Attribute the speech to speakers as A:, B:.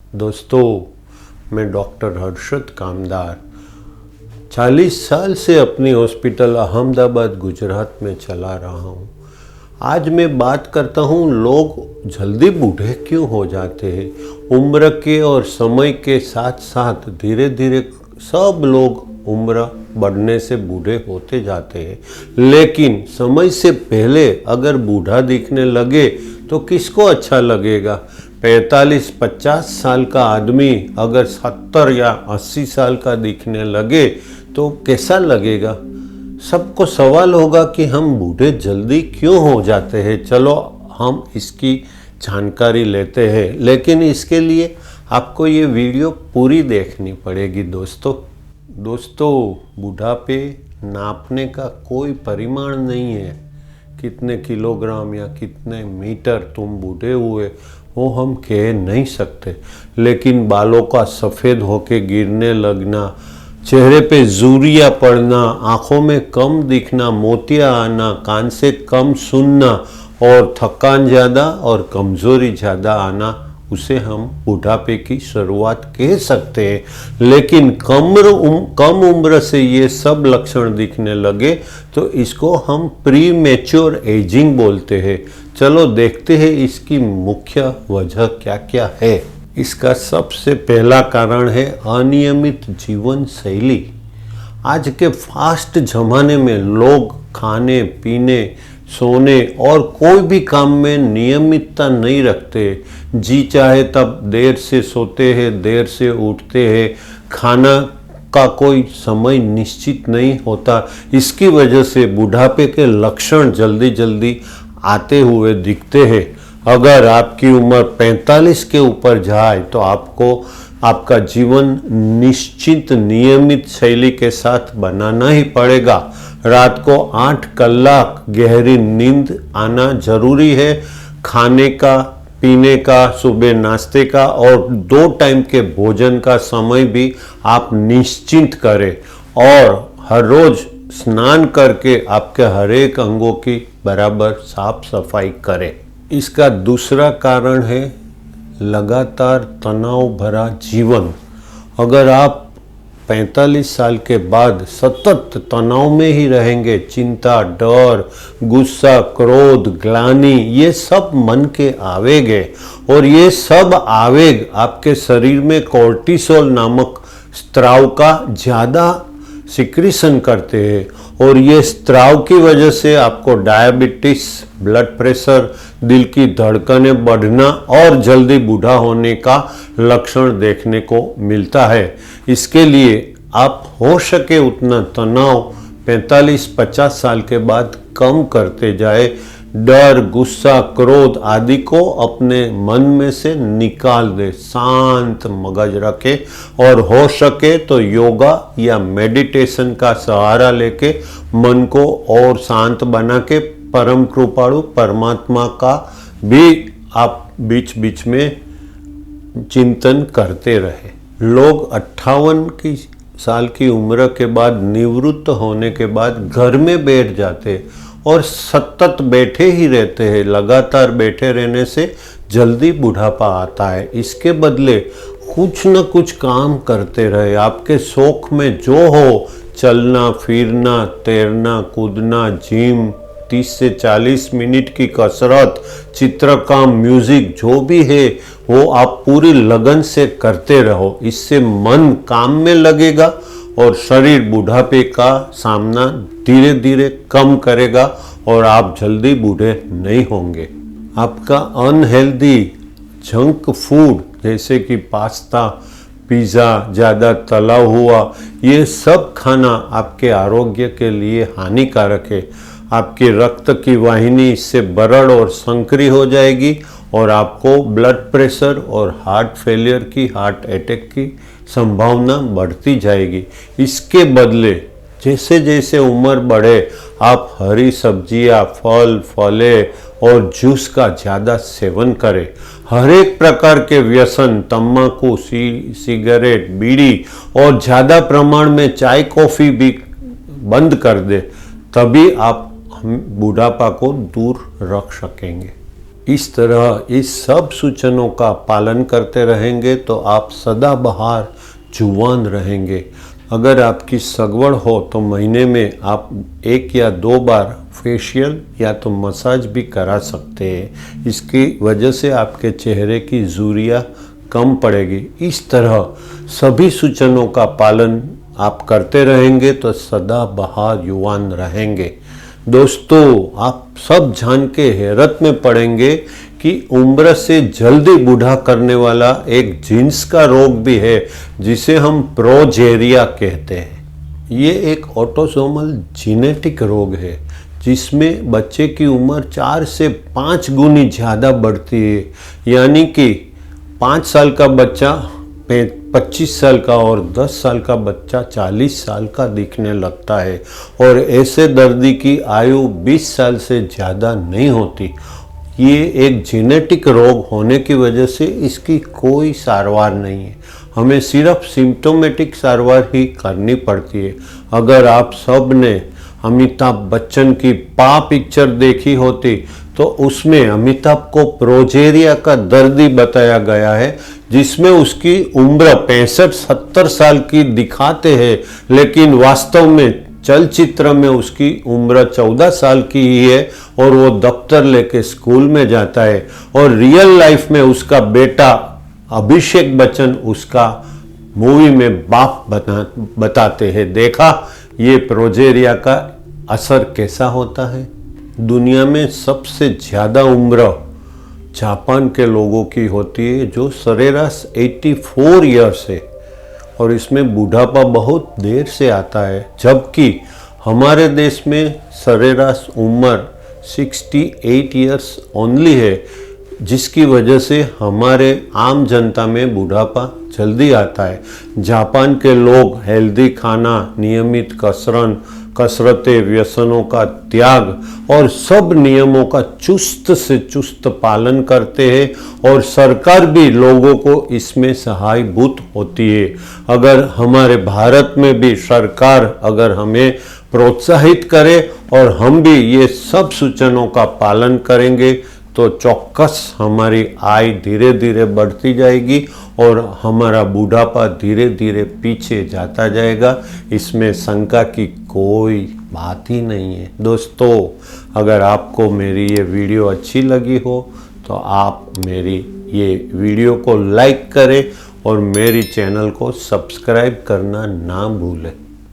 A: दोस्तों, मैं डॉक्टर हर्षद कामदार 40 साल से अपनी हॉस्पिटल अहमदाबाद गुजरात में चला रहा हूँ। आज मैं बात करता हूँ लोग जल्दी बूढ़े क्यों हो जाते हैं। उम्र के और समय के साथ साथ धीरे धीरे सब लोग उम्र बढ़ने से बूढ़े होते जाते हैं, लेकिन समय से पहले अगर बूढ़ा दिखने लगे तो किसको अच्छा लगेगा। 45-50 साल का आदमी अगर 70 या 80 साल का दिखने लगे तो कैसा लगेगा। सबको सवाल होगा कि हम बूढ़े जल्दी क्यों हो जाते हैं। चलो हम इसकी जानकारी लेते हैं, लेकिन इसके लिए आपको ये वीडियो पूरी देखनी पड़ेगी। दोस्तों, बुढ़ापे नापने का कोई परिमाण नहीं है। कितने किलोग्राम या कितने मीटर तुम बूढ़े हुए वो हम कह नहीं सकते, लेकिन बालों का सफ़ेद होके गिरने लगना, चेहरे पे झुर्रियाँ पड़ना, आँखों में कम दिखना, मोतियाँ आना, कान से कम सुनना और थकान ज़्यादा और कमज़ोरी ज़्यादा आना, उसे हम बुढ़ापे की शुरुआत कह सकते हैं। लेकिन कम उम्र से ये सब लक्षण दिखने लगे तो इसको हम प्री मैच्योर एजिंग बोलते हैं। चलो देखते हैं इसकी मुख्य वजह क्या क्या है। इसका सबसे पहला कारण है अनियमित जीवन शैली। आज के फास्ट जमाने में लोग खाने पीने सोने और कोई भी काम में नियमितता नहीं रखते। जी चाहे तब देर से सोते हैं, देर से उठते हैं, खाना का कोई समय निश्चित नहीं होता। इसकी वजह से बुढ़ापे के लक्षण जल्दी जल्दी आते हुए दिखते हैं। अगर आपकी उम्र 45 के ऊपर जाए तो आपको आपका जीवन निश्चित नियमित शैली के साथ बनाना ही पड़ेगा। रात को 8 कलाक गहरी नींद आना जरूरी है। खाने का पीने का, सुबह नाश्ते का और 2 टाइम के भोजन का समय भी आप निश्चिंत करें और हर रोज स्नान करके आपके हर एक अंगों की बराबर साफ सफाई करें। इसका दूसरा कारण है लगातार तनाव भरा जीवन। अगर आप 45 साल के बाद सतत तनाव में ही रहेंगे, चिंता, डर, गुस्सा, क्रोध, ग्लानि, ये सब मन के आवेग है और ये सब आवेग आपके शरीर में कोर्टिसोल नामक स्त्राव का ज़्यादा सिक्रीशन करते हैं और ये स्त्राव की वजह से आपको डायबिटीज, ब्लड प्रेशर, दिल की धड़कनें बढ़ना और जल्दी बूढ़ा होने का लक्षण देखने को मिलता है। इसके लिए आप हो सके उतना तनाव 45-50 साल के बाद कम करते जाए। डर, गुस्सा, क्रोध आदि को अपने मन में से निकाल दे, शांत मगज रखे और हो सके तो योगा या मेडिटेशन का सहारा लेके मन को और शांत बना के परम कृपालु परमात्मा का भी आप बीच बीच में चिंतन करते रहे। लोग 58 साल की उम्र के बाद निवृत्त होने के बाद घर में बैठ जाते और सतत बैठे ही रहते हैं। लगातार बैठे रहने से जल्दी बुढ़ापा आता है। इसके बदले कुछ न कुछ काम करते रहे। आपके शौक में जो हो, चलना फिरना, तैरना, कूदना, जिम, 30 से 40 मिनट की कसरत, चित्रकाम, म्यूजिक, जो भी है वो आप पूरी लगन से करते रहो। इससे मन काम में लगेगा और शरीर बुढ़ापे का सामना धीरे धीरे कम करेगा और आप जल्दी बूढ़े नहीं होंगे। आपका अनहेल्दी जंक फूड जैसे कि पास्ता, पिज़्ज़ा, ज़्यादा तला हुआ, ये सब खाना आपके आरोग्य के लिए हानिकारक है। आपकी रक्त की वाहिनी इससे बरड़ और संकरी हो जाएगी और आपको ब्लड प्रेशर और हार्ट फेलियर की, हार्ट अटैक की संभावना बढ़ती जाएगी। इसके बदले जैसे जैसे उम्र बढ़े आप हरी सब्जियां, फल, फले और जूस का ज़्यादा सेवन करें। हर एक प्रकार के व्यसन, तम्बाकू, सिगरेट, बीड़ी और ज़्यादा प्रमाण में चाय कॉफ़ी भी बंद कर दे, तभी आप बुढ़ापा को दूर रख सकेंगे। इस तरह इस सब सूचनों का पालन करते रहेंगे तो आप सदाबहार जुवान रहेंगे। अगर आपकी सगवड़ हो तो महीने में आप 1 या 2 बार फेशियल या तो मसाज भी करा सकते हैं। इसकी वजह से आपके चेहरे की झुर्रियाँ कम पड़ेगी। इस तरह सभी सूचनों का पालन आप करते रहेंगे तो सदाबहार युवान रहेंगे। दोस्तों, आप सब जान के हैरत में पड़ेंगे कि उम्र से जल्दी बूढ़ा करने वाला एक जीन्स का रोग भी है जिसे हम प्रोजेरिया कहते हैं। ये एक ऑटोसोमल जीनेटिक रोग है जिसमें बच्चे की उम्र 4 से 5 गुनी ज़्यादा बढ़ती है। यानी कि 5 साल का बच्चा 25 साल का और 10 साल का बच्चा 40 साल का दिखने लगता है। और ऐसे दर्दी की आयु 20 साल से ज़्यादा नहीं होती। ये एक जेनेटिक रोग होने की वजह से इसकी कोई सारवार नहीं है। हमें सिर्फ सिम्टोमेटिक सारवार ही करनी पड़ती है। अगर आप सब ने अमिताभ बच्चन की पा पिक्चर देखी होती तो उसमें अमिताभ को प्रोजेरिया का दर्दी बताया गया है, जिसमें उसकी उम्र 65-70 साल की दिखाते हैं, लेकिन वास्तव में चलचित्र में उसकी उम्र 14 साल की ही है और वो दफ्तर लेके स्कूल में जाता है। और रियल लाइफ में उसका बेटा अभिषेक बच्चन उसका मूवी में बाप बताते हैं। देखा ये प्रोजेरिया का असर कैसा होता है। दुनिया में सबसे ज़्यादा उम्र जापान के लोगों की होती है जो सरेराश 84 ईयर्स है और इसमें बुढ़ापा बहुत देर से आता है, जबकि हमारे देश में सरेराश उम्र 68 ईयर्स ओनली है, जिसकी वजह से हमारे आम जनता में बुढ़ापा जल्दी आता है। जापान के लोग हेल्दी खाना, नियमित कसरतें, व्यसनों का त्याग और सब नियमों का चुस्त से चुस्त पालन करते हैं और सरकार भी लोगों को इसमें सहायभूत होती है। अगर हमारे भारत में भी सरकार अगर हमें प्रोत्साहित करे और हम भी ये सब सूचनों का पालन करेंगे तो चौक्कस हमारी आय धीरे धीरे बढ़ती जाएगी और हमारा बुढ़ापा धीरे धीरे पीछे जाता जाएगा। इसमें शंका की कोई बात ही नहीं है। दोस्तों, अगर आपको मेरी ये वीडियो अच्छी लगी हो तो आप मेरी ये वीडियो को लाइक करें और मेरी चैनल को सब्सक्राइब करना ना भूलें।